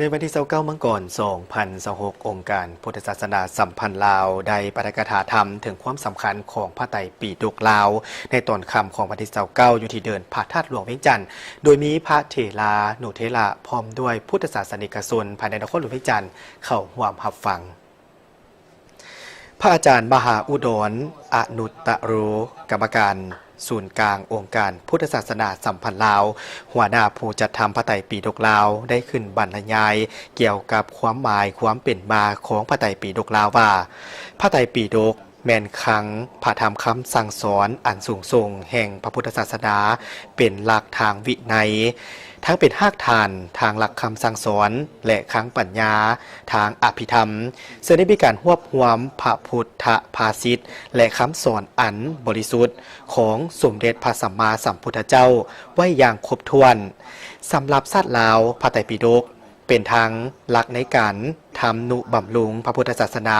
ในวันที่29มังกร2026องค์การพุทธศาสนาสัมพันธ์ลาวได้ปาฐกถาธรรมถึงความสำคัญของพระไตรปิฎกลาวในตอนค่ำของวันที่29อยู่ที่เดินพระธาตุหลวงเวียงจันทน์โดยมีพระเถราหนูเถระพร้อมด้วยพุทธศาสนิกชนภายในนครหลวงเวียงจันทน์เข้าร่วมรับฟังพระอาจารย์มหาอุดรอนุตตโรกรรมการศูนย์กลางองค์การพุทธศาสนาสัมพันธ์ลาวหัวหน้าผู้จัดทำพระไตรปิฎกลาวได้ขึ้นบรรยายเกี่ยวกับความหมายความเป็นมาของพระไตรปิฎกลาวว่าพระไตรปิฎกแม่นคังพระธรรมคำสั่งสอนอันสูงส่งแห่งพระพุทธศาสนาเป็นหลักทางวินัยทั้งเป็นหากฐานทางหลักคำสั่งสอนและขังปัญญาทางอภิธรรมซึ่งได้มีการรวบรวมพระพุทธภาษิตและคำสอนอันบริสุทธิ์ของสมเด็จพระสัมมาสัมพุทธเจ้าไว้อย่างครบถ้วนสำหรับชาติลาวพระไตรปิฎกเป็นทางหลักในการทำนุบำรุงพระพุทธศาสนา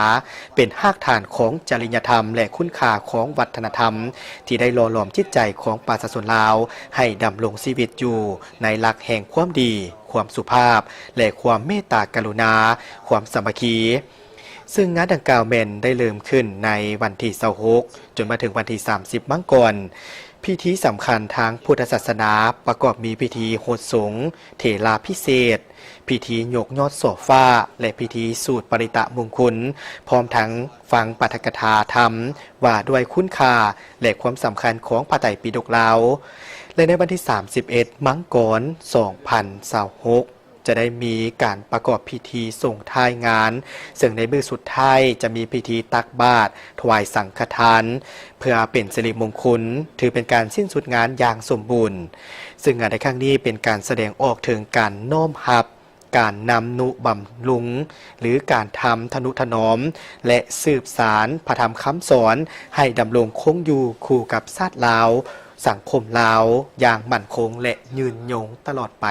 เป็นหากฐานของจริยธรรมและคุณค่าของวัฒนธรรมที่ได้หล่อหลอมจิตใจของประชาชนลาวให้ดำรงชีวิตอยู่ในหลักแห่งความดีความสุภาพและความเมตตากรุณาความสามัคคีซึ่งงานดังกล่าวแม่นได้เริ่มขึ้นในวันที่26จนมาถึงวันที่30มังกรพิธีสำคัญทางพุทธศาสนาประกอบมีพิธีโหดสงฆ์เถราพิเศษพิธียกยอดโสฟ้าและพิธีสูตรปริตะมงคลพร้อมทั้งฟังปาฐกถาธรรมว่าด้วยคุณค่าและความสำคัญของพระไตรปิฎกลาวและในวันที่31มังกร2026จะได้มีการประกอบพิธีส่งท้ายงานซึ่งในมื้อสุดท้ายจะมีพิธีตักบาตรถวายสังฆทานเพื่อเป็นสิริมงคลถือเป็นการสิ้นสุดงานอย่างสมบูรณ์ซึ่งงานในครั้งนี้เป็นการแสดงออกถึงการน้อมรับการนำนุบำรุงหรือการทำทนุถนอมและสืบสารพระธรรมคำสอนให้ดำรงคงอยู่คู่กับชาติลาวสังคมลาวอย่างมั่นคงและยืนยงตลอดไป